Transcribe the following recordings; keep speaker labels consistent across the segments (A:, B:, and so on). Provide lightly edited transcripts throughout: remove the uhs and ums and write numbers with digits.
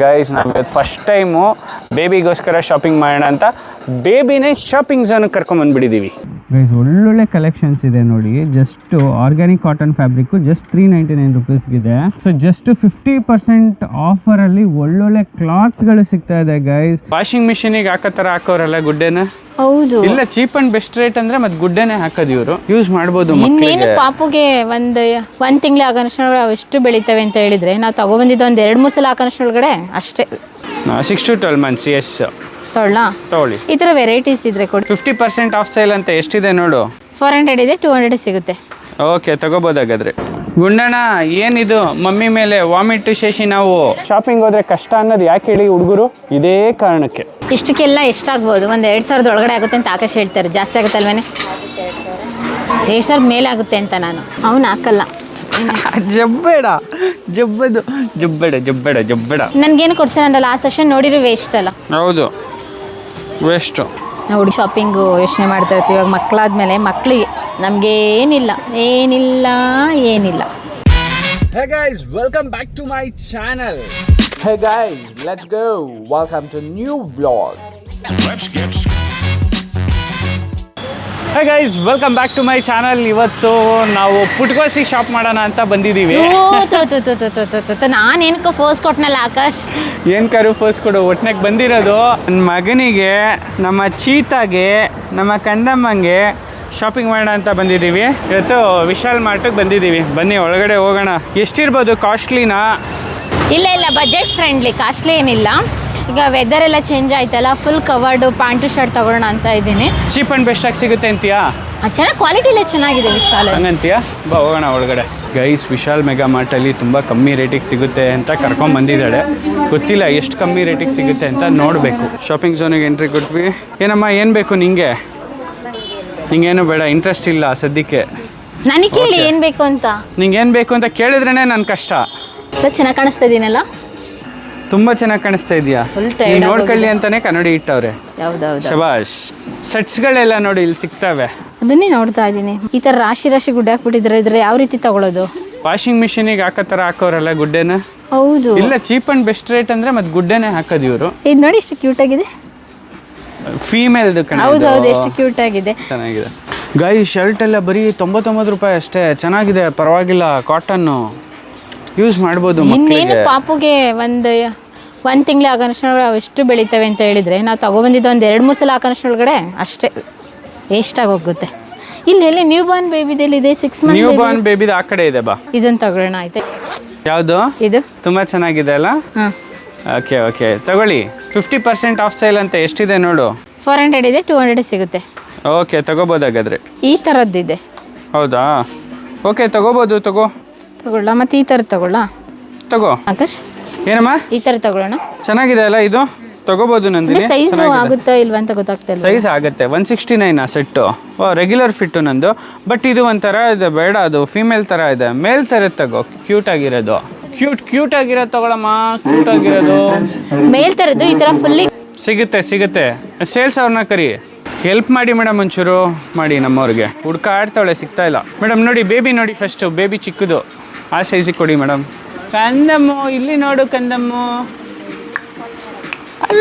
A: Guys ನಾವು first time ಬೇಬಿಗೋಸ್ಕರ shopping ಮಾಡೋಣ ಅಂತ ಬೇಬಿನೇ ಶಾಪಿಂಗ್ ಝೋನ್ಗೆ ಕರ್ಕೊಂಬಂದ್ಬಿಟ್ಟಿದ್ದೀವಿ. ಗೈಸ್ ಒಳ್ಳೊಳ್ಳೆ ಕಲೆಕ್ಷನ್ಸ್ ಇದೆ ನೋಡಿ. Just organic cotton fabric just 399 ರುಪೀಸ್ಗಿದೆ. ಸೊ ಜಸ್ಟ್ 50% ಆಫರಲ್ಲಿ ಒಳ್ಳೊಳ್ಳೆ ಕ್ಲಾತ್ಸ್ಗಳು ಸಿಗ್ತಾ ಇದೆ ಗೈಸ್. ವಾಷಿಂಗ್ ಮಿಷಿನಿಗೆ ಹಾಕೋ ಥರ ಹಾಕೋರಲ್ಲ ಗುಡ್ಡೆನ.
B: ಹೌದು,
A: ಇಲ್ಲ ಚೀಪ್ ಅಂಡ್ ಬೆಸ್ಟ್ ರೇಟ್ ಅಂದ್ರೆ ಮತ್ತೆ ಗುಡ್ಡೆನೆ ಹಾಕೋದು ಇವರು. ಯೂಸ್ ಮಾಡ್ಬೋದು.
B: ಇನ್ನೇನು ಪಾಪುಗೆ ಒಂದ್ ತಿಂಗಳು ಆಗನಷ್ಟೊಳಗಡೆ ಎಷ್ಟು ಬೆಳಿತವೆ ಅಂತ ಹೇಳಿದ್ರೆ ನಾವು ತಗೊಬಂದಿದ್ದು ಒಂದ್ 2-3 ಸಲ ಆಗನಷ್ಟೊಳಗಡೆ ಅಷ್ಟೇ.
A: 6 to 12 months. ಎಸ್ ತಗೊಳ್ಳಿ.
B: ಈ ತರ ವೆರೈಟೀಸ್ ಇದ್ರೆ ಕೊಡಿ.
A: 50% ಆಫ್ ಸೇಲ್ ಅಂತ ಎಷ್ಟಿದೆ ನೋಡು.
B: 400 ಇದೆ, 200 ಸಿಗುತ್ತೆ.
A: ಓಕೆ ತಗೋಬೋದಾಗಾದ್ರೆ. ಗುಂಡಣ್ಣ ಏನಿದು ಮಮ್ಮಿ ಮೇಲೆ ವಾಮಿಟ್ ಶೇಷಿ. ನಾವು ಶಾಪಿಂಗ್ ಹೋದ್ರೆ ಕಷ್ಟ ಅನ್ನೋದು ಯಾಕೆ ಹೇಳಿ ಹುಡುಗರು? ಇದೇ ಕಾರಣಕ್ಕೆ.
B: ಇಷ್ಟಕ್ಕೆಲ್ಲ ಎಷ್ಟಾಗ್ಬೋದು? ಒಂದು 2000 ಒಳಗಡೆ ಆಗುತ್ತೆ ಅಂತ ಆಕಾಶ ಹೇಳ್ತಾರೆ. ಜಾಸ್ತಿ ಆಗುತ್ತಲ್ವೇನೆ? 2000 ಮೇಲೆ ಆಗುತ್ತೆ ಅಂತ ನಾನು. ಅವನು ಹಾಕಲ್ಲ.
A: ಜಬ್ಬೇಡ.
B: ನನ್ಗೇನು ಕೊಡ್ಸಲ್ಲ. ಆ ಸೆಷನ್ ನೋಡಿರೋ ವೇಸ್ಟ್ ಅಲ್ಲ?
A: ಹೌದು, ವೇಸ್ಟ್.
B: ನೋಡಿ ಶಾಪಿಂಗು ಯೋಚನೆ ಮಾಡ್ತಾ ಇರ್ತೀವಿ. ಇವಾಗ ಮಕ್ಕಳಾದ್ಮೇಲೆ ಮಕ್ಕಳಿಗೆ ನಮಗೆ ಏನಿಲ್ಲ.
A: Hey guys, welcome back to my channel. Hey guys, let's go. Welcome to new vlog. Hey guys, welcome back to my channel. ಇವತ್ತು ನಾವು ಪುಟ್ಕೋಸಿ ಶಾಪ್ ಮಾಡೋಣ ಅಂತ ಬಂದಿದ್ದೀವಿ.
B: ನಾನು ಏನಕ್ಕೋ ಫೋರ್ಸ್ ಕೊಟ್ಟನಲ್ಲ ಆಕಾಶ್.
A: ಏನ್ಕಾರು ಫೋರ್ಸ್ ಕೊಡು. ಒಟ್ನಾಗ ಬಂದಿರೋದು ನನ್ನ ಮಗನಿಗೆ, ನಮ್ಮ ಚೀತಾಗೆ, ನಮ್ಮ ಕಂದಮ್ಮಂಗೆ ಶಾಪಿಂಗ್ ಮಾಡೋಣ ಅಂತ ಬಂದಿದ್ದೀವಿ. ಇವತ್ತು ವಿಶಾಲ್ ಮಾರ್ಟಿಗೆ ಬಂದಿದ್ದೀವಿ. ಬನ್ನಿ ಒಳಗಡೆ ಹೋಗೋಣ. ಎಷ್ಟಿರ್ಬೋದು? ಕಾಸ್ಟ್ಲಿನಾ?
B: ಇಲ್ಲ, ಬಜೆಟ್ ಫ್ರೆಂಡ್ಲಿ. ಕಾಸ್ಟ್ಲಿ ಏನಿಲ್ಲ. ಈಗ ವೆದರ್ ಎಲ್ಲ ಚೇಂಜ್ ಆಯ್ತಲ್ಲ, ಫುಲ್ ಕವರ್ಡು ಪ್ಯಾಂಟು ಶರ್ಟ್ ತಗೊಳ್ಳೋಣ ಅಂತ ಇದ್ದೀನಿ.
A: ಚೀಪ್ ಅಂಡ್ ಬೆಸ್ಟ್ ಆಗಿ ಸಿಗುತ್ತೆ ಅಂತೀಯಾ?
B: ಚೆನ್ನಾಗಿ ಕ್ವಾಲಿಟಿ ಎಲ್ಲ ಚೆನ್ನಾಗಿದೆ ವಿಶಾಲ್.
A: ಹಂಗಂತೀಯಾ? ಬಾ ಹೋಗೋಣ ಒಳಗಡೆ. ಗೈಸ್ ವಿಶಾಲ್ ಮೆಗಾ ಮಾರ್ಟಲ್ಲಿ ತುಂಬ ಕಮ್ಮಿ ರೇಟಿಗೆ ಸಿಗುತ್ತೆ ಅಂತ ಕರ್ಕೊಂಡು ಬಂದಿದ್ದಾಳೆ. ಗೊತ್ತಿಲ್ಲ ಎಷ್ಟು ಕಮ್ಮಿ ರೇಟಿಗೆ ಸಿಗುತ್ತೆ ಅಂತ ನೋಡಬೇಕು. ಶಾಪಿಂಗ್ ಝೋನಿಗೆ ಎಂಟ್ರಿ ಕೊಟ್ವಿ. ಏನಮ್ಮ ಏನು ಬೇಕು ನಿಂಗೆ? ನಿಂಗೇನು ಬೇಡ, ಇಂಟ್ರೆಸ್ಟ್ ಇಲ್ಲ ಸದ್ಯಕ್ಕೆ.
B: ನನಗೆ ಕೇಳಿ ಏನು ಬೇಕು ಅಂತ.
A: ನಿಂಗೇನು ಬೇಕು ಅಂತ ಕೇಳಿದ್ರೇ ನನ್ನ ಕಷ್ಟ.
B: ಚೆನ್ನಾಗಿ ಕಾಣಿಸ್ತಾ ಇದೀನಲ್ಲ?
A: ತುಂಬ ಚೆನ್ನಾಗಿ ಕಾಣಿಸ್ತಾ ಇದೆಯಾ? ನೋಡ್ಕೊಳ್ಳಿ ಅಂತಾನೆ ಕನ್ನಡಿ ಇಟ್ಟವ್ರೆ. ಶಬಾಷ್. ಸೆಟ್ಸ್ಗಳೆಲ್ಲ ನೋಡಿ ಇಲ್ಲಿ ಸಿಗ್ತವೆ.
B: ಅದನ್ನೇ ನೋಡ್ತಾ ಇದ್ದೀನಿ. ಈ ಥರ ರಾಶಿ ಗುಡ್ಡೆ ಹಾಕ್ಬಿಟ್ಟಿದ್ರೆ ಇದ್ರೆ ಯಾವ ರೀತಿ ತಗೊಳ್ಳೋದು? ವಾಷಿಂಗ್
A: ಮಿಷಿನಿಗೆ ಹಾಕೋ ಥರ ಹಾಕೋರಲ್ಲ ಗುಡ್ಡೆನ.
B: ಹೌದು.
A: ಇಲ್ಲ ಚೀಪ್ ಅಂಡ್ ಬೆಸ್ಟ್ ರೇಟ್ ಅಂದ್ರೆ ಮತ್ತೆ ಗುಡ್ಡೆನೆ ಹಾಕೋದು ಇವರು.
B: ಇದು ನೋಡಿ ಎಷ್ಟು ಕ್ಯೂಟ್ ಆಗಿದೆ.
A: ಫೀಮೇಲ್ದು ಕಣ.
B: ಹೌದು, ಎಷ್ಟು ಕ್ಯೂಟ್ ಆಗಿದೆ.
A: ಚೆನ್ನಾಗಿದೆ. ಗಾಯಿ ಶರ್ಟ್ ಎಲ್ಲ ಬರೀ 99 ರೂಪಾಯಿ ಅಷ್ಟೇ. ಚೆನ್ನಾಗಿದೆ, ಪರವಾಗಿಲ್ಲ. ಕಾಟನ್ನು ಯೂಸ್ ಮಾಡ್ಬೋದು.
B: ಇನ್ನೇನು ಪಾಪುಗೆ ಒಂದ್ ತಿಂಗಳು ಆಗನಷ್ಟೊಳಗಡೆ ಎಷ್ಟು ಬೆಳಿತವೆ ಅಂತ ಹೇಳಿದ್ರೆ ನಾವು ತಗೊಬಂದಿದ್ದು ಒಂದು 2-3 ಸಲ ಆಗನಷ್ಟೊಳಗಡೆ ಅಷ್ಟೇ. ವೇಸ್ಟಾಗಿ ಹೋಗುತ್ತೆ. ಇಲ್ಲಿ ನ್ಯೂ ಬಾರ್ನ್ ಬೇಬಿದಲ್ಲಿ ಇದೆ. 6 ಮಂತ್
A: ನ್ಯೂ ಬಾರ್ನ್ ಬೇಬಿದು ಆ ಕಡೆ ಇದೆ. ಬಾ
B: ಇದನ್ನು ತಗೊಳ್ಳೋಣ. ಆಯ್ತು.
A: ಯಾವುದು ಇದು? ತುಂಬಾ ಚೆನ್ನಾಗಿದೆ ಅಲ್ಲ? ಓಕೆ ತಗೊಳ್ಳಿ. 50% ಆಫ್ ಸೇಲ್ ಅಂತ ಎಷ್ಟಿದೆ ನೋಡು.
B: 400 ಇದೆ, 200 ಸಿಗುತ್ತೆ.
A: ಓಕೆ ತಗೋಬೋದಾಗಾದ್ರೆ.
B: ಈ ಥರದ್ದಿದೆ.
A: ಹೌದಾ? ಓಕೆ ತಗೊಳ್ಳ.
B: ಮತ್ತೆ ಈ ಥರ ತಗೋ ಆಕಾಶ್.
A: ಏನಮ್ಮ?
B: ಈ ಥರ ತಗೊಳ್ಳೋಣ.
A: ಚೆನ್ನಾಗಿದೆ ಅಲ್ಲ ಇದು? ತಗೋಬೋದು ನಂದಿನಿ.
B: ಸೈಜ್ ಆಗುತ್ತಾ ಇಲ್ವಾ ಅಂತ ಗೊತ್ತಾಗ್ತಾ ಇಲ್ಲ.
A: ಸೈಜ್ ಆಗುತ್ತೆ. 169 ಸೆಟ್ಟು. ರೆಗ್ಯುಲರ್ ಫಿಟ್ಟು ನಂದು. ಬಟ್ ಇದು ಒಂಥರ ಇದೆ, ಬೇಡ. ಅದು ಫೀಮೇಲ್ ಥರ ಇದೆ. ಮೇಲ್ ಥರ ತಗೋ. ಕ್ಯೂಟ್ ಆಗಿರೋದು. ಕ್ಯೂಟ್ ಆಗಿರೋದು ತಗೊಳಮ್ಮ. ಕ್ಯೂಟ್ ಆಗಿರೋದು
B: ಮೇಲ್ ಥರದ್ದು ಈ ಥರ ಫುಲ್ಲಿ
A: ಸಿಗುತ್ತೆ. ಸೇಲ್ಸ್ ಅವ್ರನ್ನ ಕರಿ. ಹೆಲ್ಪ್ ಮಾಡಿ ಮೇಡಮ್, ಒಂಚೂರು ಮಾಡಿ. ನಮ್ಮವ್ರಿಗೆ ಆಡ್ತಾವಳೆ, ಸಿಗ್ತಾ ಇಲ್ಲ. ಮೇಡಮ್ ನೋಡಿ ಬೇಬಿ ನೋಡಿ. ಫಸ್ಟು ಬೇಬಿ ಚಿಕ್ಕದು ಆ ಸೈಜಿಗೆ ಕೊಡಿ ಮೇಡಮ್. ಕಂದಮ್ಮು ಇಲ್ಲಿ ನೋಡು. ಕಂದಮ್ಮು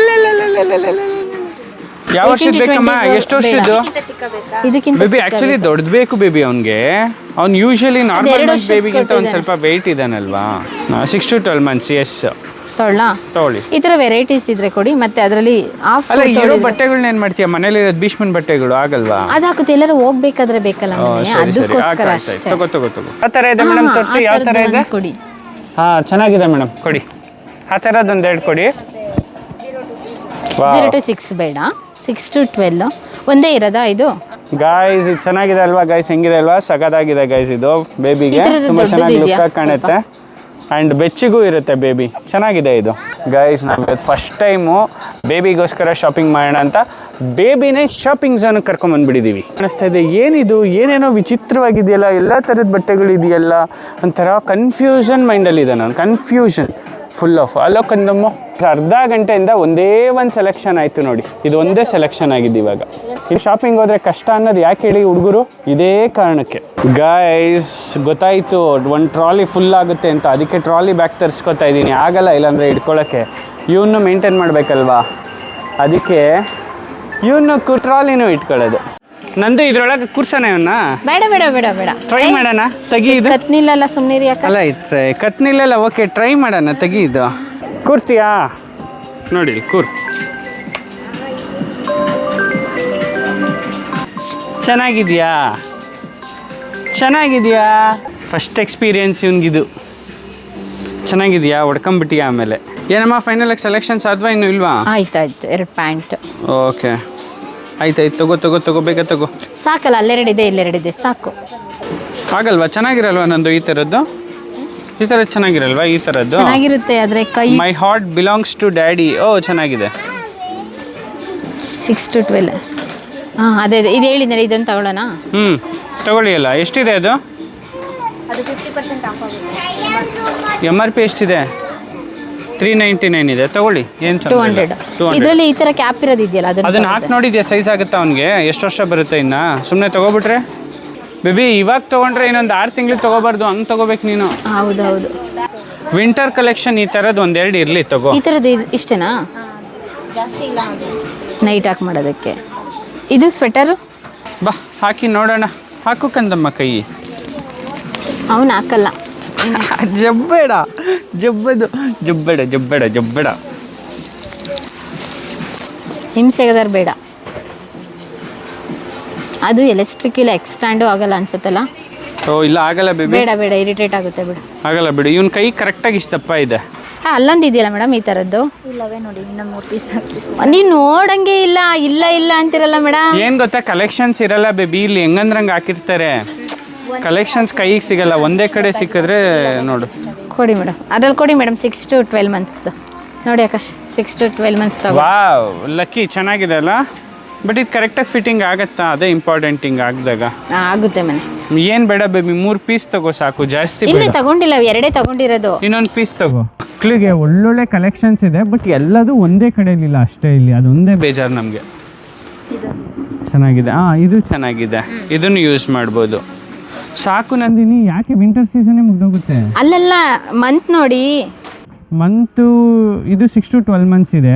A: ಯಾವ ವರ್ಷದ ಬೇಕಮ್ಮ? ಎಷ್ಟು ವರ್ಷದ್ದು ಬೇಬಿ? ಆಕ್ಚುಲಿ ದೊಡ್ಡದು ಬೇಕು ಬೇಬಿ ಅವನಿಗೆ. ಅವ್ನು ಯೂಶಲಿ ನಾರ್ಮಲ್ ಬೇಬಿಗಿಂತ ಒಂದು ಸ್ವಲ್ಪ ವೆಯ್ಟ್ ಇದಾನಲ್ವಾ. 6 to 12 months. ಎಸ್ ತಗೊಳ್ಳಿ. ಈ
B: ಥರ ವೆರೈಟೀಸ್ ಇದ್ರೆ ಕೊಡಿ. ಮತ್ತೆ ಅದರಲ್ಲಿ
A: ಅಲ್ಲ ಇರೋ ಬಟ್ಟೆಗಳನ್ನ ಏನು ಮಾಡ್ತೀಯ? ಮನೇಲಿ ಇರೋದು ಭೀಷ್ಮನ್ ಬಟ್ಟೆಗಳು ಆಗಲ್ವಾ?
B: ಅದು ಹಾಕುತ್ತೆ. ಎಲ್ಲರೂ ಹೋಗ್ಬೇಕಾದ್ರೆ ಬೇಕಲ್ಲ, ಅದಕ್ಕೋಸ್ಕರ
A: ತಗೋ. ಆ ಥರ ಇದೆ ಮೇಡಮ್, ತೋರಿಸಿ. ಯಾವ ಥರ ಇದೆ
B: ಕೊಡಿ.
A: ಚೆನ್ನಾಗಿದೆ ಮೇಡಮ್, ಕೊಡಿ. ಆ ಥರದ್ದೊಂದು 2 ಕೊಡಿ.
B: 0 to 6 ಬೇಡ, 6 to 12 ಒಂದೇ ಇರೋದಾ ಇದು?
A: ಗಾಯ್ಸ್ ಇದು ಚೆನ್ನಾಗಿದೆ ಅಲ್ವಾ? ಗಾಯ್ಸ್ ಹೆಂಗಿದೆ ಅಲ್ವಾ? ಸಗದಾಗಿದೆ ಗಾಯ್ಸ್. ಇದು ಬೇಬಿಗೆ ತುಂಬ ಚೆನ್ನಾಗಿ ಲುಕ್ ಕಾಣುತ್ತೆ. ಆ್ಯಂಡ್ ಬೆಚ್ಚಿಗೂ ಇರುತ್ತೆ ಬೇಬಿ. ಚೆನ್ನಾಗಿದೆ ಇದು. ಗೈಸ್ ನಾವು ಫಸ್ಟ್ ಟೈಮು ಬೇಬಿಗೋಸ್ಕರ ಶಾಪಿಂಗ್ ಮಾಡೋಣ ಅಂತ ಬೇಬಿನೇ ಶಾಪಿಂಗ್ ಝೋನ್ಗೆ ಕರ್ಕೊಂಬಂದ್ಬಿಟ್ಟಿದ್ದೀವಿ. ಅನ್ನಿಸ್ತಾ ಇದೆ ಏನಿದು, ಏನೇನೋ ವಿಚಿತ್ರವಾಗಿದೆಯಲ್ಲ, ಎಲ್ಲ ಥರದ ಬಟ್ಟೆಗಳು ಇದೆಯಲ್ಲ, ಒಂಥರ ಕನ್ಫ್ಯೂಷನ್ ಮೈಂಡಲ್ಲಿದೆ ನಾನು. ಫುಲ್ ಆಫ್ ಅಲ್ಲೋ ಕಂದಮ್ಮ ಅರ್ಧ ಗಂಟೆಯಿಂದ ಒಂದೇ ಒಂದು ಸೆಲೆಕ್ಷನ್ ಆಯಿತು ನೋಡಿ, ಇದು ಒಂದೇ ಸೆಲೆಕ್ಷನ್ ಆಗಿದೆ ಇವಾಗ. ಈ ಶಾಪಿಂಗ್ ಹೋದರೆ ಕಷ್ಟ ಅನ್ನೋದು ಯಾಕೆ ಹೇಳಿ ಹುಡುಗರು, ಇದೇ ಕಾರಣಕ್ಕೆ. ಗೈಸ್ ಗೊತ್ತಾಯಿತು ಒಂದು ಟ್ರಾಲಿ ಫುಲ್ ಆಗುತ್ತೆ ಅಂತ, ಅದಕ್ಕೆ ಟ್ರಾಲಿ ಬ್ಯಾಗ್ ತರಿಸ್ಕೊತಾ ಇದ್ದೀನಿ. ಆಗಲ್ಲ ಇಲ್ಲಾಂದರೆ ಇಟ್ಕೊಳ್ಳೋಕ್ಕೆ, ಇವನು ಮೇಂಟೈನ್ ಮಾಡಬೇಕಲ್ವಾ, ಅದಕ್ಕೆ ಇವನು ಟ್ರಾಲಿನೂ ಇಟ್ಕೊಳ್ಳೋದು. ನಂದು ಇದ್ರೊಳಗೆ ಕೂರ್ಸೋಣ ಇವನ್ನ.
B: ಬೇಡ ಬೇಡ ಬೇಡ ಬೇಡ,
A: ಟ್ರೈ ಮಾಡೋಣ, ತೆಗಿ ಇದು.
B: ಕತ್ನಿಲ್ಲಲ್ಲ ಸುಮ್ಮನೆ ಯಾಕೆ
A: ಅಲ್ಲ ಇಟ್ರೆ ಕತ್ನಿಲ್ಲಲ್ಲ, ಓಕೆ ಟ್ರೈ ಮಾಡೋಣ, ತೆಗಿ ಇದು. ಕೂರ್ತೀಯಾ ನೋಡಿ, ಚೆನ್ನಾಗಿದ್ಯಾ ಚೆನ್ನಾಗಿದೆಯಾ? ಫಸ್ಟ್ ಎಕ್ಸ್ಪೀರಿಯನ್ಸ್ ಇವನಿಗಿದು. ಚೆನ್ನಾಗಿದೆಯಾ? ಹೊಡ್ಕೊಂಬಿಟ್ಟಿಯಾ? ಆಮೇಲೆ ಏನಮ್ಮ ಫೈನಲಾಗಿ ಸೆಲೆಕ್ಷನ್ಸ್ ಆದ್ವಾ ಇನ್ನೂ ಇಲ್ವಾ?
B: ಆಯ್ತಾಯ್ತು, 2 ಪ್ಯಾಂಟ್.
A: ಓಕೆ ಆಯ್ತಾಯ್ತು, ತಗೋ ಬೇಗ ತಗೋ.
B: ಸಾಕಲ್ಲ, ಅಲ್ಲೆರಡಿದೆ ಇಲ್ಲೆರಡಿದೆ, ಸಾಕು.
A: ಆಗಲ್ವಾ? ಚೆನ್ನಾಗಿರಲ್ವಾ ನಂದು ಈ ಥರದ್ದು? ಈ ಥರದ್ದು ಚೆನ್ನಾಗಿರಲ್ವಾ? ಈ ಥರದ್ದು
B: ಚೆನ್ನಾಗಿರುತ್ತೆ, ಆದರೆ ಕೈ
A: my heart belongs to daddy. ಓ ಚೆನ್ನಾಗಿದೆ.
B: 6 to 12. ಹಾಂ ಅದೇ ಇದು ಹೇಳಿದ್ನಲ್ಲ, ಇದನ್ನು ತಗೊಳ್ಳೋಣ.
A: ತಗೊಳ್ಳಿ ಅಲ್ಲ. ಎಷ್ಟಿದೆ ಅದು?
B: ಅದು 50% ಆಫ್ ಆಗುತ್ತೆ.
A: MRP ಎಷ್ಟಿದೆ? 399 ಇದೆ. ತಗೊಳ್ಳಿ, ಏನು
B: 200. ಇದರಲ್ಲಿ ಈ ಥರ ಕ್ಯಾಪ್ ಇರೋದು ಇದೆಯಲ್ಲ,
A: ಅದನ್ನ ಹಾಕಿ ನೋಡಿದ್ಯಾ? ಸೈಜ್ ಆಗುತ್ತಾ ಅವನಿಗೆ? ಎಷ್ಟು ವರ್ಷ ಬರುತ್ತೆ ಇನ್ನು? ಸುಮ್ಮನೆ ತೊಗೊಬಿಟ್ರೆ ಬೇಬಿ, ಇವಾಗ ತೊಗೊಂಡ್ರೆ ಇನ್ನೊಂದು 6 ತಿಂಗಳಿಗೆ ತೊಗೋಬಾರ್ದು, ಹಂಗೆ ತೊಗೋಬೇಕು ನೀನು.
B: ಹೌದೌದು.
A: ವಿಂಟರ್ ಕಲೆಕ್ಷನ್ ಈ ಥರದ್ದು 1-2 ಇರಲಿ, ತಗೋ.
B: ಈ ಥರದ್ದು ಇಷ್ಟೇನಾ? ಜಾಸ್ತಿ ಇಲ್ಲ, ನೈಟ್ ಹಾಕಿ ಮಾಡೋದಕ್ಕೆ. ಇದು ಸ್ವೆಟರು
A: ಬಾ ಹಾಕಿ ನೋಡೋಣ. ಹಾಕು ಕಂದಮ್ಮ ಕೈ.
B: ಅವನು ಹಾಕಲ್ಲ.
A: ಜಬ್ಬೇಡ ಜಬ್ಬೇಡ.
B: ಹಿಂಸೆಗದಾರ ಬೇಡ. ಅದು ಎಲೆಕ್ಟ್ರಿಕ್ ಇಲ್ಲ, ಎಕ್ಸ್ಟ್ಯಾಂಡು ಆಗಲ್ಲ ಅನ್ಸುತ್ತಲ್ಲ.
A: ಓ ಇಲ್ಲ, ಆಗಲ್ಲ ಬೇಬಿ.
B: ಬೇಡ ಇರಿಟೇಟ್ ಆಗುತ್ತೆ, ಬಿಡು.
A: ಆಗಲ್ಲ ಬಿಡು, ಇವನ್ ಕೈ ಕರೆಕ್ಟಾಗಿ ಇಷ್ಟಪ್ಪ ಇದೆ.
B: ಅಲ್ಲೊಂದು ಇದೆಯಲ್ಲ ಮೇಡಮ್ ಈ ಥರದ್ದು.
C: ಇಲ್ಲವೇ ನೋಡಿ, ಇನ್ನು 3 ಪೀಸ್
B: ನೀವು ನೋಡಂಗೆ ಇಲ್ಲ ಅಂತಿರಲ್ಲ ಮೇಡಮ್.
A: ಏನ್ ಗೊತ್ತಾ, ಕಲೆಕ್ಷನ್ಸ್ ಇರಲ್ಲ ಬೇಬಿ ಇಲ್ಲಿ, ಹೆಂಗಂದ್ರಂಗೆ ಹಾಕಿರ್ತಾರೆ. ಕಲೆಕ್ಷನ್ಸ್ ಕೈಗೆ ಸಿಗಲ್ಲ, ಒಂದೇ ಕಡೆ ಸಿಕ್ಕಿದ್ರೆ ನೋಡು.
B: ಕೊಡಿ ಮೇಡಮ್, ಅದ್ರಲ್ಲಿ ಕೊಡಿ ಮೇಡಮ್. 6 to 12 ಮಂತ್ಸ್ದು ನೋಡಿ ಆಕಾಶ್, 6 to 12 ಮಂತ್ಸ್ ತಗೋ.
A: ವಾವ್, ಲಕ್ಕಿ, ಚೆನ್ನಾಗಿದೆ ಅಲ್ಲ. ಬಟ್ ಇದು ಕರೆಕ್ಟಾಗಿ ಫಿಟ್ಟಿಂಗ್ ಆಗತ್ತಾ? ಅದೇ ಇಂಪಾರ್ಟೆಂಟ್. ಹಿಂಗೆ ಆಗಿದಾಗ
B: ಆಗುತ್ತೆ ಮನೆ.
A: ಏನು ಬೇಡ ಬೇಬಿ, 3 ಪೀಸ್ ತಗೋ ಸಾಕು, ಜಾಸ್ತಿ
B: ಇಲ್ಲ ತಗೊಂಡಿಲ್ಲ, 2 ತಗೊಂಡಿರೋದು.
A: ಇನ್ನೊಂದು ಪೀಸ್ ತಗೋ. ಮಕ್ಕಳಿಗೆ ಒಳ್ಳೊಳ್ಳೆ ಕಲೆಕ್ಷನ್ಸ್ ಇದೆ, ಬಟ್ ಎಲ್ಲದೂ ಒಂದೇ ಕಡೆಯಲ್ಲಿಲ್ಲ ಅಷ್ಟೇ. ಇಲ್ಲಿ ಅದೊಂದೇ ಬೇಜಾರು ನಮಗೆ. ಚೆನ್ನಾಗಿದೆ. ಇದು ಚೆನ್ನಾಗಿದೆ, ಇದನ್ನು ಯೂಸ್ ಮಾಡ್ಬೋದು. ಸಾಕು ನಂದಿನಿ, ಯಾಕೆ ವಿಂಟರ್ ಸೀಸನ್ನೇ ಮುಗ್ದೋಗುತ್ತೆ.
B: ಅಲ್ಲಲ್ಲ, ಮಂತ್ ನೋಡಿ.
A: ಮಂತು ಇದು 6 to 12 ಮಂತ್ಸ್ ಇದೆ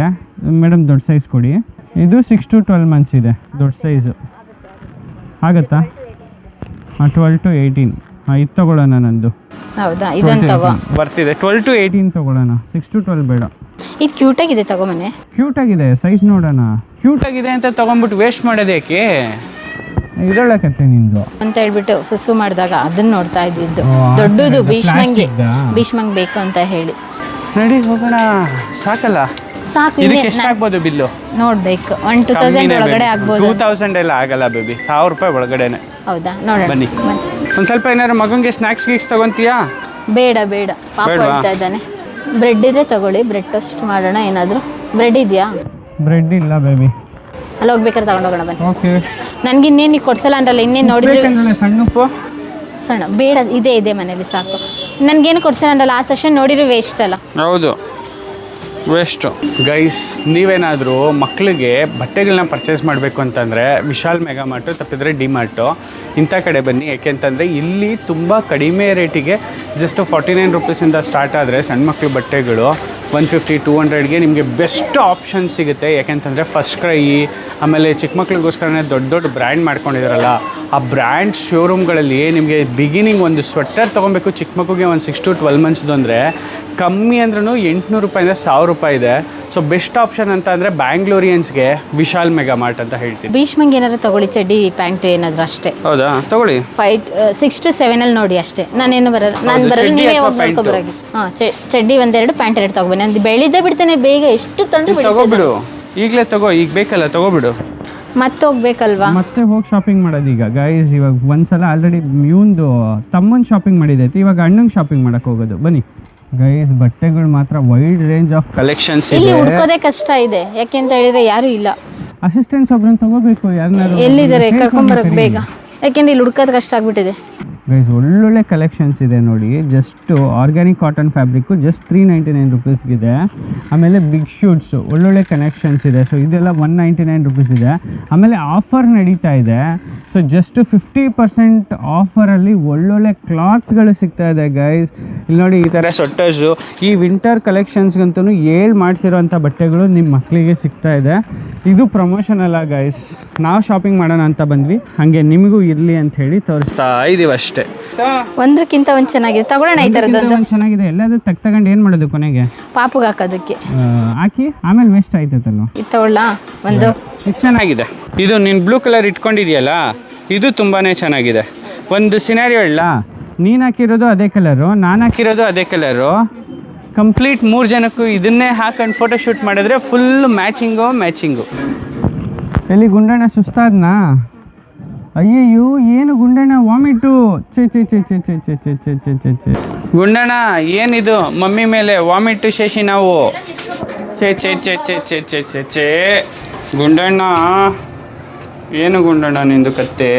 A: ಮೇಡಮ್. ದೊಡ್ಡ ಸೈಜ್ ಕೊಡಿ. ಇದು 6 to 12 ಮಂತ್ಸ್ ಇದೆ, ದೊಡ್ಡ ಸೈಜು. ಆಗುತ್ತಾ? 12 to 18. ಇದು ತಗೊಳ್ಳೋಣ ನಂದು.
B: ಹೌದಾ? ಇದನ್ನು ತಗೋ.
A: ಬರ್ತಿದೆ 12 to 18 ತಗೊಳ್ಳೋಣ, 6 to 12 ಬೇಡ.
B: ಇದು ಕ್ಯೂಟಾಗಿದೆ, ತಗೋ ಮನೆ.
A: ಕ್ಯೂಟಾಗಿದೆ, ಸೈಜ್ ನೋಡೋಣ. ಕ್ಯೂಟಾಗಿದೆ ಅಂತ ತಗೊಂಡ್ಬಿಟ್ಟು ವೇಸ್ಟ್ ಮಾಡೋದೇಕೆ? ಇದೊಳ್ಳೆ ಕತೆ ನಿಂದು
B: ಅಂತ ಹೇಳ್ಬಿಟ್ಟು ಸುಸು ಮಾಡಿದಾಗ ಅದನ್ನ ನೋಡ್ತಾ ಇದ್ದಿದ್ದು. ದೊಡ್ಡದು ಭೀಷ್ಮಂಗೆ ಬೇಕು ಅಂತ ಹೇಳಿ.
A: ನಡಿ ಹೋಗೋಣ. ಸಾಕಲ್ಲ?
B: ಸಾಕು.
A: ಇದಕ್ಕೆ ಎಷ್ಟಾಗ್ಬೋದು ಬಿಲ್ಲು?
B: ನೋಡ್ಬೇಕು. 1,000 ಒಳಗಡೆ ಆಗ್ಬೋದು.
A: 2,000 ಎಲ್ಲ ಆಗಲ್ಲ ಬೇಬಿ, 1,000 ರೂಪಾಯಿ ಒಳಗಡೆನೆ.
B: ಹೌದಾ? ನೋಡೋಣ
A: ಬನ್ನಿ. ಒಂದು ಸ್ವಲ್ಪ ಏನಾದ್ರು ಮಗಂಗೆ ಸ್ನ್ಯಾಕ್ಸ್ ಗೀಕ್ಸ್ ತಗೊಂತೀಯಾ?
B: ಬೇಡ ಪಾಪ ಹೇಳ್ತಾ ಇದ್ದಾನೆ. ಬ್ರೆಡ್ ಇದ್ರೆ ತಗೊಳ್ಳಿ, ಬ್ರೆಡ್ ಟೋಸ್ಟ್ ಮಾಡೋಣ. ಏನಾದರೂ ಬ್ರೆಡ್ ಇದೆಯಾ?
A: ಬ್ರೆಡ್ ಇಲ್ಲ ಬೇಬಿ.
B: ಅಲ್ಲಿ ಹೋಗ್ಬೇಕಾದ್ರೆ ತಗೊಂಡೋಗೋಣ ಬನ್ನಿ.
A: ಓಕೆ.
B: ನನಗೆ ಇನ್ನೇನು ಕೊಡ್ಸಲ್ಲ ಅಂದ್ರಲ್ಲ, ಇನ್ನೇನು ನೋಡಿದ್ರೆ
A: ಸಣ್ಣ ಉಪ್ಪು
B: ಸಣ್ಣ ಬೇಡ, ಇದೆ ಮನೇಲಿ ಸಾಕು. ನನಗೇನು ಕೊಡ್ಸಲ್ಲ ಅಂದ್ರಲ್ಲ, ಆ ಸೆಷನ್ ನೋಡಿದ್ರೆ ವೇಸ್ಟ್ ಅಲ್ಲ.
A: ಹೌದು, ವೇಸ್ಟು. ಗೈಸ್, ನೀವೇನಾದರೂ ಮಕ್ಕಳಿಗೆ ಬಟ್ಟೆಗಳನ್ನ ಪರ್ಚೇಸ್ ಮಾಡಬೇಕು ಅಂತಂದರೆ ವಿಶಾಲ್ ಮೆಗಾ ಮಾರ್ಟು, ತಪ್ಪಿದ್ರೆ ಡಿ ಮಾರ್ಟು, ಇಂಥ ಕಡೆ ಬನ್ನಿ. ಯಾಕೆಂತಂದರೆ ಇಲ್ಲಿ ತುಂಬ ಕಡಿಮೆ ರೇಟಿಗೆ ಜಸ್ಟ್ 49 ರುಪೀಸಿಂದ ಸ್ಟಾರ್ಟ್ ಆದರೆ ಸಣ್ಣ ಮಕ್ಕಳು ಬಟ್ಟೆಗಳು 150-200ಗೆ ನಿಮಗೆ ಬೆಸ್ಟ್ ಆಪ್ಷನ್ ಸಿಗುತ್ತೆ. ಯಾಕೆಂತಂದರೆ ಫಸ್ಟ್ ಕ್ರೈ, ಆಮೇಲೆ ಚಿಕ್ಕ ಮಕ್ಳಿಗೋಸ್ಕರನೇ ದೊಡ್ಡ ಬ್ರ್ಯಾಂಡ್ ಮಾಡ್ಕೊಂಡಿದ್ದಾರಲ್ಲ, ಆ ಬ್ರ್ಯಾಂಡ್ ಶೋರೂಮ್ಗಳಲ್ಲಿ ನಿಮಗೆ ಬಿಗಿನಿಂಗ್ ಒಂದು ಸ್ವೆಟರ್ ತೊಗೊಬೇಕು ಚಿಕ್ಕ ಮಗುಗೆ, ಒಂದು 6 to 12 ಮಂತ್ಸ್ದು ಅಂದರೆ ಕಮ್ಮಿ ಅಂದ್ರೂ 800 ರೂಪಾಯಿಂದ 1,000 ರೂಪಾಯಿ ಇದೆ. ಸೊ ಬೆಸ್ಟ್ ಆಪ್ಷನ್ ಅಂತ ಅಂದರೆ ಬ್ಯಾಂಗ್ಳೂರಿಯನ್ಸ್ಗೆ ವಿಶಾಲ್ ಮೆಗಾ ಮಾರ್ಟ್ ಅಂತ ಹೇಳ್ತೀನಿ.
B: ಭೀಷ್ಮಂಗೆ ಏನಾದ್ರು ತಗೊಳ್ಳಿ, ಚಡ್ಡಿ ಪ್ಯಾಂಟ್ ಏನಾದರೂ ಅಷ್ಟೇ.
A: ಹೌದಾ? ತಗೊಳ್ಳಿ.
B: 6 to 7 ನೋಡಿ ಅಷ್ಟೇ. ನಾನೇನು ಬರಲ್ಲ, ನೀವೇ ಹೋಗಿ ನೋಡ್ಕೊಬರಾಗಿ. ಚಡ್ಡಿ 1-2, ಪ್ಯಾಂಟ್ 2 ತಗೊಬನ್ನಿ. ನಾನು ಬೆಳಿದ್ದೆ ಬಿಡ್ತೇನೆ ಬೇಗ, ಎಷ್ಟು ತಂದ್ರೆ
A: ತಗೋಬಿಡು. ಈಗಲೇ ತಗೋ, ಈಗ ಬೇಕಲ್ಲ ತಗೋಬಿಡು.
B: ಮತ್ತೆ ಹೋಗ್ಬೇಕಲ್ವಾ?
A: ಮತ್ತೆ ಹೋಗಿ ಶಾಪಿಂಗ್ ಮಾಡೋದು ಈಗ. ಗೈಸ್, ಇವಾಗ ಒಂದ್ಸಲ ಆಲ್ರೆಡಿ ಇವಂದು ತಮ್ಮನ ಶಾಪಿಂಗ್ ಮಾಡಿದೈತಿ, ಇವಾಗ ಅಣ್ಣಂಗೆ ಶಾಪಿಂಗ್ ಮಾಡಕ್ಕೆ ಹೋಗೋದು. ಬನ್ನಿ ಗೈಸ್, ಬಟ್ಟೆಗಳು ಮಾತ್ರ ವೈಡ್ ರೇಂಜ್ ಆಫ್ ಕಲೆಕ್ಷನ್ಸ್
B: ಇಲ್ಲಿ ಹುಡ್ಕೋದೇ ಕಷ್ಟ ಇದೆ. ಯಾಕೆ ಅಂತ ಹೇಳಿದ್ರೆ ಯಾರು ಇಲ್ಲ.
A: ಅಸಿಸ್ಟೆಂಟ್ಸ್ ಒಬ್ರನ್ನ ತಗೋಬೇಕು. ಯಾರನ್ನಾರು
B: ಎಲ್ಲಿದ್ದಾರೆ? ಕರ್ಕೊಂಬರಕ್ಕೆ ಬೇಗ. ಯಾಕೆಂದ್ರೆ ಇಲ್ಲಿ ಹುಡ್ಕೋದು ಕಷ್ಟ ಆಗ್ಬಿಟ್ಟಿದೆ.
A: ಗೈಸ್ ಒಳ್ಳೊಳ್ಳೆ ಕಲೆಕ್ಷನ್ಸ್ ಇದೆ ನೋಡಿ. Just organic cotton fabric just 399 ರುಪೀಸ್ಗಿದೆ. ಆಮೇಲೆ ಬಿಗ್ ಶೂಟ್ಸು ಒಳ್ಳೊಳ್ಳೆ ಕನೆಕ್ಷನ್ಸ್ ಇದೆ. ಸೊ ಇದೆಲ್ಲ 199 ರುಪೀಸ್ ಇದೆ. ಆಮೇಲೆ ಆಫರ್ ನಡೀತಾ ಇದೆ. ಸೊ ಜಸ್ಟ್ 50% ಆಫರಲ್ಲಿ ಒಳ್ಳೊಳ್ಳೆ ಕ್ಲಾತ್ಸ್ಗಳು ಸಿಗ್ತಾ ಇದೆ ಗೈಸ್. ಇಲ್ಲಿ ನೋಡಿ ಈ ಥರ ಸ್ವೆಟರ್ಸು, ಈ ವಿಂಟರ್ ಕಲೆಕ್ಷನ್ಸ್ಗಂತೂ ಮಾಡಿಸಿರೋಂಥ ಬಟ್ಟೆಗಳು ನಿಮ್ಮ ಮಕ್ಕಳಿಗೆ ಸಿಗ್ತಾ ಇದೆ. ಇದು ಪ್ರಮೋಷನ್ ಅಲ್ಲ ಗೈಸ್, ನಾವು ಶಾಪಿಂಗ್ ಮಾಡೋಣ ಅಂತ ಬಂದ್ವಿ, ಹಾಗೆ ನಿಮಗೂ ಇರಲಿ ಅಂತ ಹೇಳಿ ತೋರಿಸ್ತಾ ಇದ್ದೀವಿ ಅಷ್ಟೇ.
B: ಒಂದಕ್ಕಿಂತ ಒಂದು ಚೆನ್ನಾಗಿದೆ, ತಗೊಳ್ಳೋಣ ಈ ಥರದ್ದು.
A: ಒಂದು ಚೆನ್ನಾಗಿದೆ, ಎಲ್ಲಾದ್ರೂ ತಗೊಂಡು ಏನು ಮಾಡೋದು ಕೊನೆಗೆ
B: ಪಾಪುಗೆ ಹಾಕೋದಕ್ಕೆ
A: ಹಾಕಿ ಆಮೇಲೆ ವೇಸ್ಟ್ ಆಯ್ತೈತಲ್ವ.
B: ಇದು ತಗೊಳ್ಳ ಒಂದು,
A: ಇದು ಚೆನ್ನಾಗಿದೆ. ಇದು ನೀನು ಬ್ಲೂ ಕಲರ್ ಇಟ್ಕೊಂಡಿದೆಯಲ್ಲ, ಇದು ತುಂಬಾ ಚೆನ್ನಾಗಿದೆ. ಒಂದು ಸಿನಾರಿಯೋ ಇಲ್ಲ, ನೀನು ಹಾಕಿರೋದು ಅದೇ ಕಲರು, ನಾನು ಹಾಕಿರೋದು ಅದೇ ಕಲರು, ಕಂಪ್ಲೀಟ್ 3 ಜನಕ್ಕೂ ಇದನ್ನೇ ಹಾಕೊಂಡು ಫೋಟೋ ಶೂಟ್ ಮಾಡಿದ್ರೆ ಫುಲ್ ಮ್ಯಾಚಿಂಗು. ಎಲ್ಲಿ ಗುಂಡಣ್ಣ ಸುಸ್ತಾದ್ನಾ? ಅಯ್ಯಯ್ಯೋ ಏನು ಗುಂಡಣ್ಣ ವಾಮಿಟು, ಚೆ ಗುಂಡಣ್ಣ ಏನಿದು ಮಮ್ಮಿ ಮೇಲೆ ವಾಮಿಟು ಶೇಷಿ ನಾವು, ಚೆ ಗುಂಡಣ್ಣ ಏನು ಗುಂಡಣ್ಣ ನಿಂದು ಕತ್ತೆ.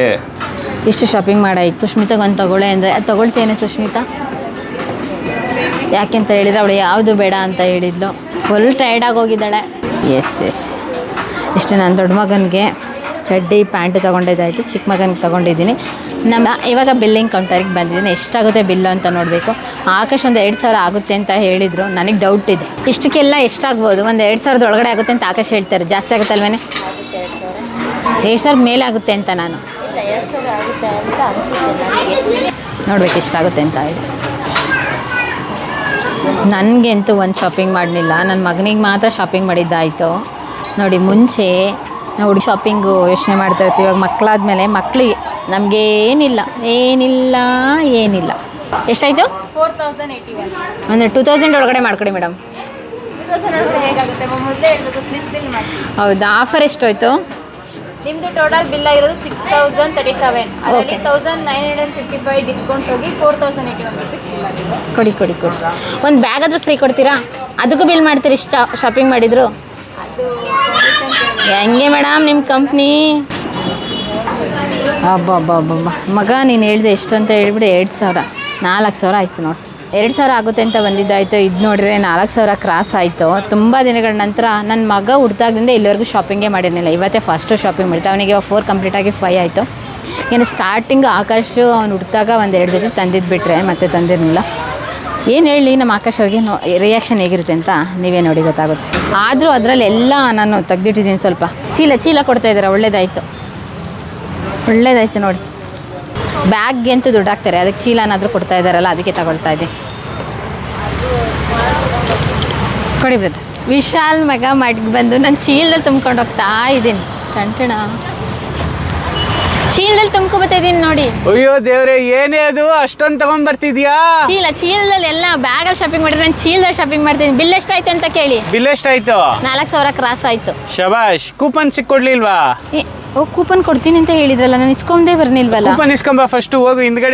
B: ಇಷ್ಟು ಶಾಪಿಂಗ್ ಮಾಡಾಯ್ತು. ಸುಷ್ಮಿತಾಗೊಂದು ತಗೊಳ್ಳೆ ಅಂದರೆ ಅದು ತಗೊಳ್ತೇನೆ ಸುಷ್ಮಿತಾ, ಯಾಕೆಂತ ಹೇಳಿದರೆ ಅವಳು ಯಾವುದು ಬೇಡ ಅಂತ ಹೇಳಿದ್ಲು. ಫುಲ್ ಟೈರ್ಡಾಗಿ ಹೋಗಿದ್ದಾಳೆ. ಎಸ್ ಇಷ್ಟು ನನ್ನ ದೊಡ್ಡ ಮಗನಿಗೆ ಚಡ್ಡಿ ಪ್ಯಾಂಟ್ ತೊಗೊಂಡಿದ್ದಾಯಿತು, ಚಿಕ್ಕ ಮಗನಿಗೆ ತೊಗೊಂಡಿದ್ದೀನಿ. ಇವಾಗ ಬಿಲ್ಲಿಂಗ್ ಕೌಂಟರಿಗೆ ಬಂದಿದ್ದೀನಿ. ಎಷ್ಟಾಗುತ್ತೆ ಬಿಲ್ಲು ಅಂತ ನೋಡಬೇಕು. ಆಕಾಶ್ ಒಂದು 2000 ಆಗುತ್ತೆ ಅಂತ ಹೇಳಿದರು. ನನಗೆ ಡೌಟ್ ಇದೆ, ಇಷ್ಟಕ್ಕೆಲ್ಲ ಎಷ್ಟಾಗ್ಬೋದು, ಒಂದು 2000 ಒಳಗಡೆ ಆಗುತ್ತೆ ಅಂತ ಆಕಾಶ್ ಹೇಳ್ತಾರೆ. ಜಾಸ್ತಿ ಆಗುತ್ತಲ್ವೇನೆ? 2000 ಮೇಲೆ ಆಗುತ್ತೆ ಅಂತ ನಾನು ಇಲ್ಲ, 2000 ಆಗುತ್ತೆ ಅಂತ ಅನಿಸುತ್ತೆ. ನೋಡ್ಬೇಕು ಎಷ್ಟಾಗುತ್ತೆ ಅಂತ ಹೇಳಿ. ನನಗಂತೂ ಒಂದು ಶಾಪಿಂಗ್ ಮಾಡಲಿಲ್ಲ, ನನ್ನ ಮಗನಿಗೆ ಮಾತ್ರ ಶಾಪಿಂಗ್ ಮಾಡಿದ್ದಾಯಿತು. ನೋಡಿ ಮುಂಚೆ ನಾವು ಶಾಪಿಂಗು ಯೋಚನೆ ಮಾಡ್ತಾ ಇರ್ತೀವಿ. ಇವಾಗ ಮಕ್ಕಳಾದ್ಮೇಲೆ ಮಕ್ಕಳಿಗೆ ನಮಗೆ ಏನಿಲ್ಲ. ಎಷ್ಟಾಯಿತು? 4081. ಅಂದರೆ 2000 ಒಳಗಡೆ ಮಾಡ್ಕೊಡಿ ಮೇಡಮ್. 2000 ಒಳಗಡೆ ಹೇಗಾಗುತ್ತೆ ಮೊದಲೇ ಹೇಳ್ಬೇಕು, ಸ್ಲಿಪ್ ಬಿಲ್ ಮಾಡಿ. ಹೌದಾ? ಆಫರ್ ಎಷ್ಟೋಯ್ತು
C: ನಿಮ್ಮದು ಟೋಟಲ್ ಬಿಲ್ ಆಗಿರೋದು 6037. ಅದರಲ್ಲಿ 1955 ಡಿಸ್ಕೌಂಟ್ ಹೋಗಿ 4081 ರುಪೀಸ್ ಬಿಲ್ ಆಗಿದೆ.
B: ಕೊಡಿ ಒಂದು ಬ್ಯಾಗ್ ಆದರೂ ಫ್ರೀ ಕೊಡ್ತೀರಾ? ಅದಕ್ಕೂ ಬಿಲ್ ಮಾಡ್ತೀರಿ ಶಾಪಿಂಗ್ ಮಾಡಿದ್ರು?
C: ಅದು
B: ಹೆಂಗೆ ಮೇಡಮ್ ನಿಮ್ಮ ಕಂಪ್ನಿ? ಅಬ್ಬಬ್ಬಬ್ಬ ಮಗ, ನೀನು ಹೇಳಿದೆ ಎಷ್ಟು ಅಂತ ಹೇಳ್ಬಿಡಿ. 2000 4000 ಆಯಿತು ನೋಡಿ. 2000 ಆಗುತ್ತೆ ಅಂತ ಬಂದಿದ್ದಾಯಿತು. ಇದು ನೋಡಿದ್ರೆ 4000 ಕ್ರಾಸ್ ಆಯಿತು. ತುಂಬ ದಿನಗಳ ನಂತರ ನನ್ನ ಮಗ ಹುಡ್ದಾಗಿಂದ ಇಲ್ಲಿವರೆಗೂ ಶಾಪಿಂಗೇ ಮಾಡಿರಲಿಲ್ಲ. ಇವತ್ತೇ ಫಸ್ಟು ಶಾಪಿಂಗ್ ಮಾಡಿತ್ತು. ಅವನಿಗೆ ಇವಾಗ 4 ಕಂಪ್ಲೀಟ್ ಆಗಿ 5 ಆಯಿತು. ಏನು ಸ್ಟಾರ್ಟಿಂಗ್ ಆಕಾಶು ಅವ್ನು ಹುಡ್ದಾಗ 1-2 ಜೊತೆ ತಂದಿದ್ದು ಬಿಟ್ಟರೆ ಮತ್ತೆ ತಂದಿರಲಿಲ್ಲ. ಏನು ಹೇಳಿ ನಮ್ಮ ಆಕಾಶ್ ಅವ್ರಿಗೆ ರಿಯಾಕ್ಷನ್ ಹೇಗಿರುತ್ತೆ ಅಂತ ನೀವೇ ನೋಡಿ ಗೊತ್ತಾಗುತ್ತೆ. ಆದರೂ ಅದರಲ್ಲಿ ಎಲ್ಲ ನಾನು ತೆಗ್ದಿಟ್ಟಿದ್ದೀನಿ. ಸ್ವಲ್ಪ ಚೀಲ ಕೊಡ್ತಾಯಿದ್ದಾರೆ. ಒಳ್ಳೇದಾಯಿತು ನೋಡಿ. ಬ್ಯಾಗ್ಗೆ ಅಂತೂ ದುಡ್ಡು ಹಾಕ್ತಾರೆ, ಅದಕ್ಕೆ ಚೀಲನಾದರೂ ಕೊಡ್ತಾ ಇದ್ದಾರಲ್ಲ, ಅದಕ್ಕೆ ತಗೊಳ್ತಾ ಇದ್ದೀನಿ. ಕೊಡಿ ಬ್ರದರ್. ವಿಶಾಲ್ ಮಗ ಮಾಡಿ ಬಂದು ನಾನು ಚೀಲದಲ್ಲಿ ತುಂಬ್ಕೊಂಡು ಹೋಗ್ತಾ ಇದ್ದೀನಿ. ಕಂಟಣ ಚೀಲದಲ್ಲಿ ತುಂಬ್ಕೊಬತ್ತಾ ಇದ್ದೀನಿ ನೋಡಿ.
A: ಅಯ್ಯೋ ದೇವ್ರೆ, ಏನೇ ಅದು ಅಷ್ಟೊಂದು ತಗೊಂಡ್ಬರ್ತಿದ್ಯಾ?
B: ಚೀಲದಲ್ಲಿ ಎಲ್ಲ ಬ್ಯಾಗಲ್ಲಿ ಶಾಪಿಂಗ್ ಮಾಡಿದ್ರೆ ನಾನು ಚೀಲದಲ್ಲಿ ಶಾಪಿಂಗ್ ಮಾಡ್ತೀನಿ. ಬಿಲ್ ಎಷ್ಟಾಯ್ತು ಅಂತ ಕೇಳಿ.
A: ಬಿಲ್ ಎಷ್ಟಾಯ್ತು?
B: 4000 ಕ್ರಾಸ್ ಆಯಿತು.
A: ಶಬಾಷ್. ಕೂಪನ್ ಸಿಕ್ಕೊಡ್ಲಿಲ್ವಾ?
B: ಕೂಪನ್ ಕೊಡ್ತೀನಿ ಅಂತ ಹೇಳಿದ್ರಲ್ಲ, ನಾನು ಇಸ್ಕೊಂಡೇ ಬರ್ನಿಲ್ವಲ್ಲ.
A: ಕೂಪನ್ ಇಸ್ಕೊಂಬ ಫಸ್ಟ್, ಹೋಗು ಹಿಂದ್ಗಡೆ